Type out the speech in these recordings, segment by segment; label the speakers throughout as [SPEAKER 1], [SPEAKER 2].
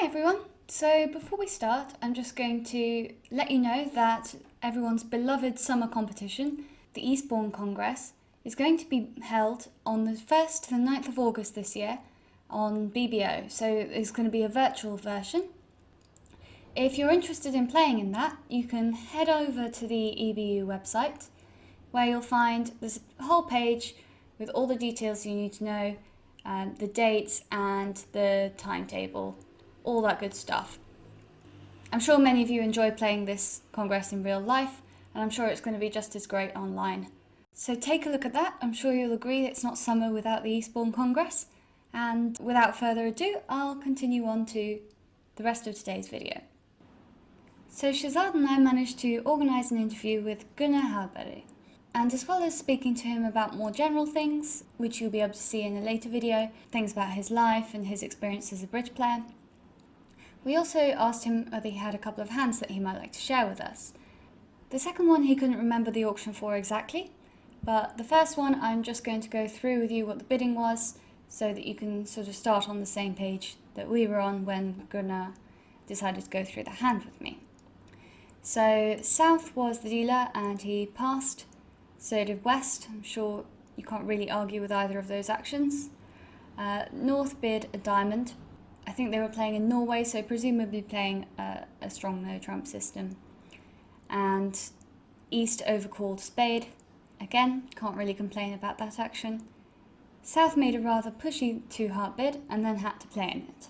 [SPEAKER 1] Hi everyone. So before we start, I'm just going to let you know that everyone's beloved summer competition, the Eastbourne Congress, is going to be held on the 1st to the 9th of August this year on BBO. So it's going to be a virtual version. If you're interested in playing in that, you can head over to the EBU website where you'll find this whole page with all the details you need to know, the dates and the timetable, all that good stuff. I'm sure many of you enjoy playing this Congress in real life, and I'm sure it's going to be just as great online. So take a look at that. I'm sure you'll agree it's not summer without the Eastbourne Congress. And without further ado, I'll continue on to the rest of today's video. So Shazad and I managed to organise an interview with Gunnar Hallberg. And as well as speaking to him about more general things, which you'll be able to see in a later video, things about his life and his experience as a bridge player, we also asked him whether he had a couple of hands that he might like to share with us. The second one he couldn't remember the auction for exactly, but the first one I'm just going to go through with you what the bidding was so that you can sort of start on the same page that we were on when Gunnar decided to go through the hand with me. So South was the dealer and he passed, so did West. I'm sure you can't really argue with either of those actions. North bid a diamond. I think they were playing in Norway, so presumably playing a strong no-trump system. And East overcalled spade. Again, can't really complain about that action. South made a rather pushy two-heart bid and then had to play in it.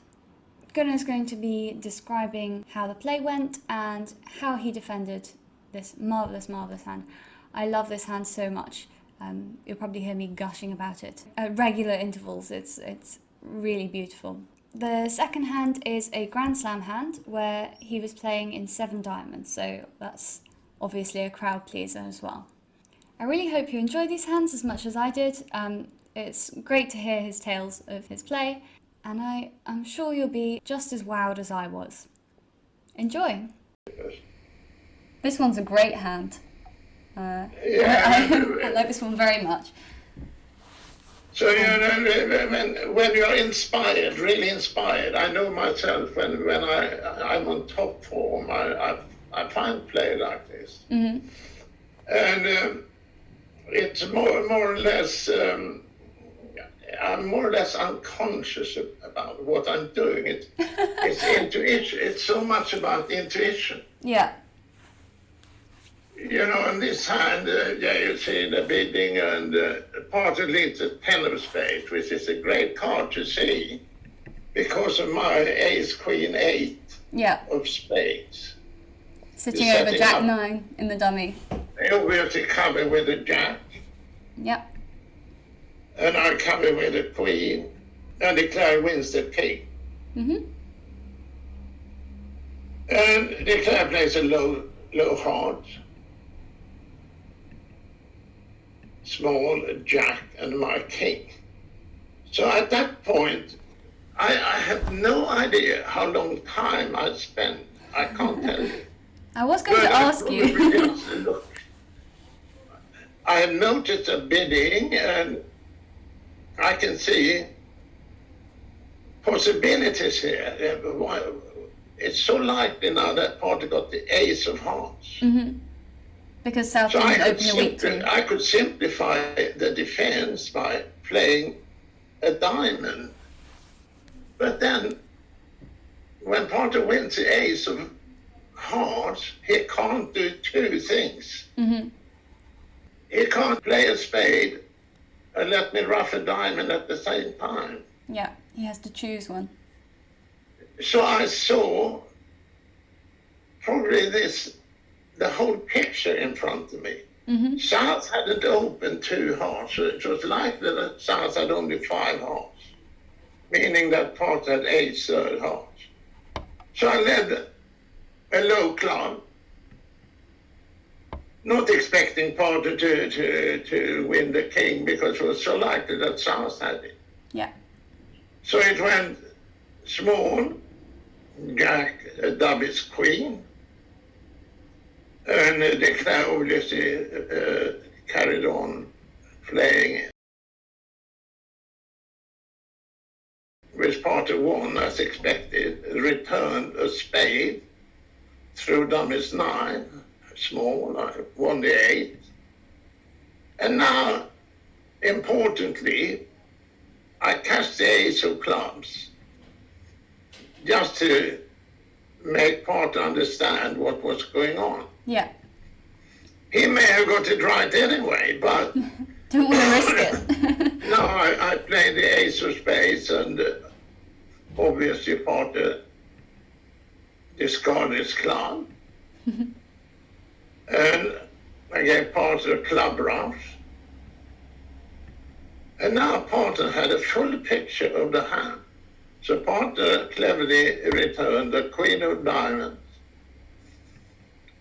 [SPEAKER 1] Gunnar's going to be describing how the play went and how he defended this marvellous, marvellous hand. I love this hand so much. You'll probably hear me gushing about it at regular intervals. It's really beautiful. The second hand is a Grand Slam hand where he was playing in 7 diamonds, so that's obviously a crowd pleaser as well. I really hope you enjoy these hands as much as I did. It's great to hear his tales of his play, and I'm sure you'll be just as wowed as I was. Enjoy! This one's a great hand. I like this one very much.
[SPEAKER 2] So, when you're inspired, really inspired, I know myself when I'm on top form, I find play like this.
[SPEAKER 1] Mm-hmm.
[SPEAKER 2] And it's more or less, I'm more or less unconscious about what I'm doing. It's intuition. It's so much about intuition.
[SPEAKER 1] Yeah.
[SPEAKER 2] You know, on this hand, you see the bidding and partly it's a 10 of spades, which is a great card to see because of my ace, queen, 8 of spades.
[SPEAKER 1] Sitting over jack 9 in the dummy.
[SPEAKER 2] I obviously cover with a jack.
[SPEAKER 1] Yep.
[SPEAKER 2] And I cover with a queen, and declare wins the king.
[SPEAKER 1] Mm-hmm.
[SPEAKER 2] And declare plays a low heart. Small, jack, and my king. So at that point, I have no idea how long time I spent. I can't tell you.
[SPEAKER 1] I was going to ask you.
[SPEAKER 2] I have noticed a bidding, and I can see possibilities here. It's so likely now that party got the ace of hearts.
[SPEAKER 1] Mm-hmm. Because South didn't open the week too.
[SPEAKER 2] I could simplify the defense by playing a diamond. But then, when Potter wins the ace of hearts, he can't do 2 things.
[SPEAKER 1] Mm-hmm.
[SPEAKER 2] He can't play a spade and let me ruff a diamond at the same time.
[SPEAKER 1] Yeah, he has to choose one.
[SPEAKER 2] So I saw probably the whole picture in front of me.
[SPEAKER 1] Mm-hmm.
[SPEAKER 2] South hadn't opened 2 hearts, so it was likely that South had only 5 hearts, meaning that part had 8 third hearts. So I led a low club, not expecting Parter to win the king because it was so likely that South had it.
[SPEAKER 1] Yeah.
[SPEAKER 2] So it went small, jack, David's queen, and Declare obviously carried on playing which partner won as expected, returned a spade through dummies 9, small, I won the 8. And now, importantly, I cast the ace of clubs just to make partner understand what was going on.
[SPEAKER 1] Yeah.
[SPEAKER 2] He may have got it right anyway, but
[SPEAKER 1] Don't want to risk it.
[SPEAKER 2] no, I played the ace of spades, and obviously partner discarded his club. And I gave partner a club rush. And now partner had a full picture of the hand. So partner cleverly returned the queen of diamonds.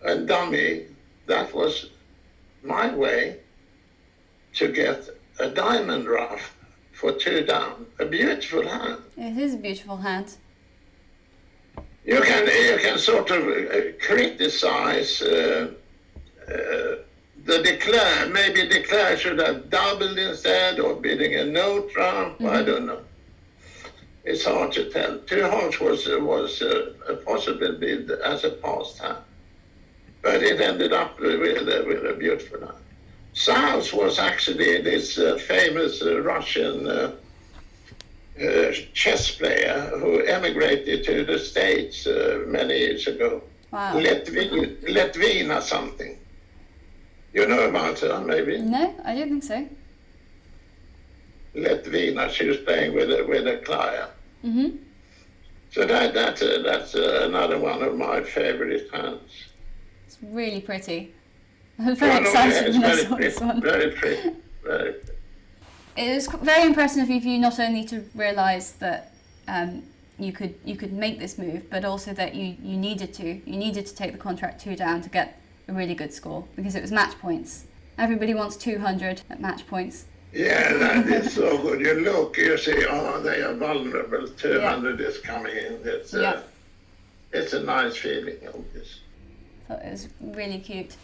[SPEAKER 2] And dummy, that was my way to get a diamond ruff for 2 down. A beautiful hand.
[SPEAKER 1] It is a beautiful hand.
[SPEAKER 2] You can sort of criticize the declare. Maybe declare should have doubled instead, or bidding a no trump. I don't know. It's hard to tell. 2 hearts was a possible bid as a past hand, but it ended up with a beautiful hand. South was actually this famous Russian chess player who emigrated to the States many years ago.
[SPEAKER 1] Wow.
[SPEAKER 2] Letvina something. You know about her, maybe?
[SPEAKER 1] No, I don't think so.
[SPEAKER 2] Letvina, she was playing with a client.
[SPEAKER 1] Mm-hmm.
[SPEAKER 2] So that's another one of my favorite hands.
[SPEAKER 1] It's really pretty. I'm very excited when I saw this one.
[SPEAKER 2] Very pretty, very pretty.
[SPEAKER 1] It was very impressive of you not only to realise that you could make this move, but also that you needed to take the contract 2 down to get a really good score, because it was match points. Everybody wants 200 at match points.
[SPEAKER 2] Yeah, that is so good. You look, you see, oh, they are vulnerable. 200 is coming in. It's a nice feeling of this.
[SPEAKER 1] I thought it was really cute.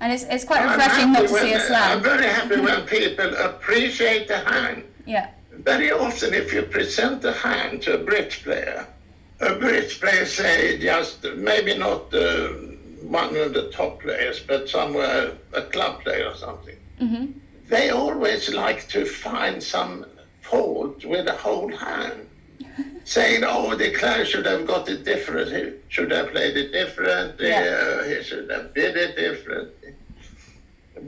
[SPEAKER 1] And it's quite refreshing not to see a slam.
[SPEAKER 2] I'm very happy when people appreciate the hand.
[SPEAKER 1] Yeah.
[SPEAKER 2] Very often if you present a hand to a bridge player say just, maybe not one of the top players, but somewhere a club player or something.
[SPEAKER 1] Mm-hmm.
[SPEAKER 2] They always like to find some fault with the whole hand. Saying, oh, the player should have got it different, he should have played it differently, he should have bid it differently.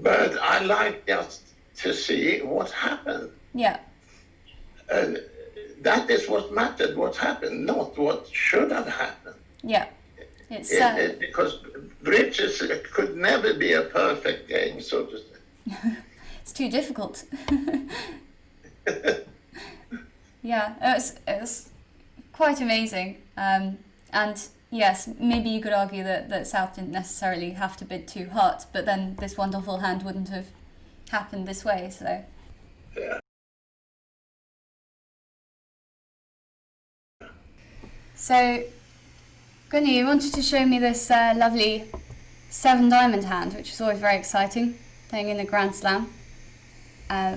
[SPEAKER 2] But I like just to see what happened.
[SPEAKER 1] Yeah.
[SPEAKER 2] And that is what mattered, what happened, not what should have happened.
[SPEAKER 1] Yeah. It's
[SPEAKER 2] because bridges could never be a perfect game, so to say.
[SPEAKER 1] It's too difficult. Yeah, it was quite amazing. And yes, maybe you could argue that South didn't necessarily have to bid 2 hearts, but then this wonderful hand wouldn't have happened this way. So.
[SPEAKER 2] Yeah.
[SPEAKER 1] So, Gunnar, you wanted to show me this lovely 7 diamond hand, which is always very exciting, playing in a Grand Slam.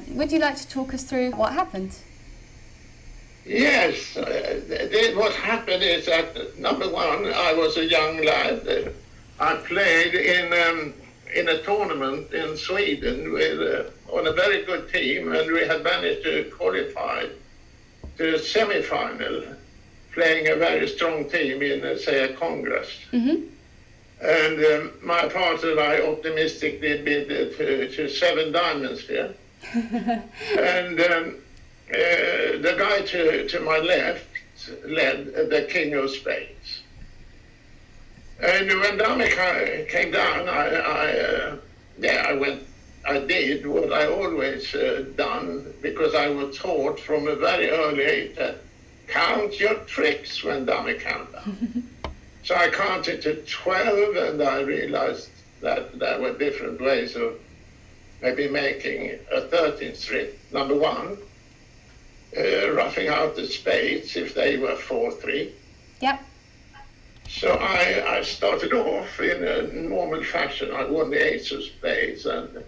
[SPEAKER 1] Would you like to talk us through what happened?
[SPEAKER 2] Yes, what happened is that, number one, I was a young lad. I played in a tournament in Sweden on a very good team, and we had managed to qualify to a semi-final, playing a very strong team in, say, a Congress. Mm-hmm. And my partner and I optimistically bid to 7 diamonds here. And the guy to my left led the king of spades. And when dummy came down, I did what I always done, because I was taught from a very early age that count your tricks when dummy comes down. So I counted to 12, and I realized that there were different ways of maybe making a 13th trick. Number one, roughing out the spades if they were 4-3.
[SPEAKER 1] Yep.
[SPEAKER 2] So I started off in a normal fashion. I won the ace of spades and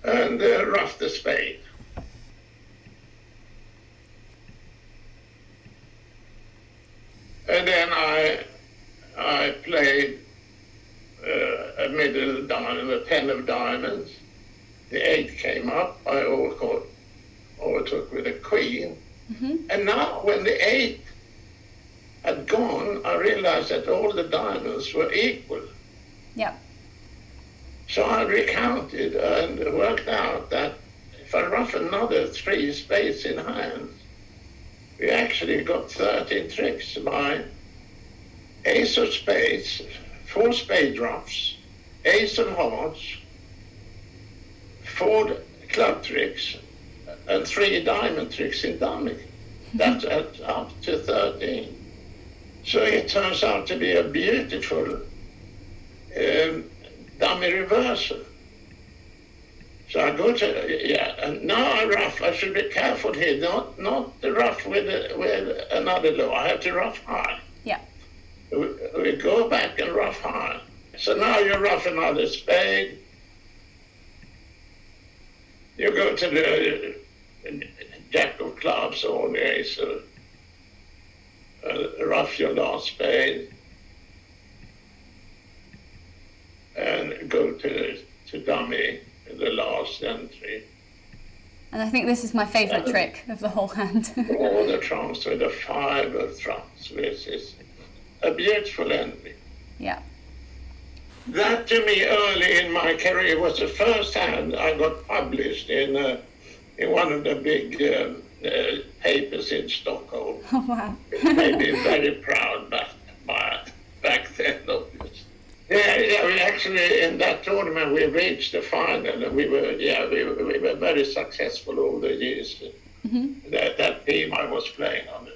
[SPEAKER 2] roughed the spade. And then I played a middle diamond, a 10 of diamonds. The 8 came up. I overtook with a queen. And now when the 8 had gone, I realized that all the diamonds were equal.
[SPEAKER 1] Yeah.
[SPEAKER 2] So I recounted and worked out that if I rough another 3 spades in hand, we actually got 13 tricks by ace of spades, 4 spade roughs, ace of hearts, 4 club tricks, and 3 diamond tricks in dummy. That's up to 13. So it turns out to be a beautiful dummy reversal. So I go to, and now I rough. I should be careful here, not to rough with another low. I have to rough high.
[SPEAKER 1] Yeah.
[SPEAKER 2] We go back and rough high. So now you rough another spade. You go to the jack of clubs or the ace, rough your last spade, and go to dummy, the last entry.
[SPEAKER 1] And I think this is my favourite trick of the whole hand.
[SPEAKER 2] All the trumps with a 5 of trumps, which is a beautiful entry.
[SPEAKER 1] Yeah.
[SPEAKER 2] That to me early in my career was the first hand I got published in one of the big papers in Stockholm.
[SPEAKER 1] Oh, wow.
[SPEAKER 2] It made me very proud back then, obviously. Yeah, we actually, in that tournament, we reached the final, and we were very successful over the years. That team I was playing on,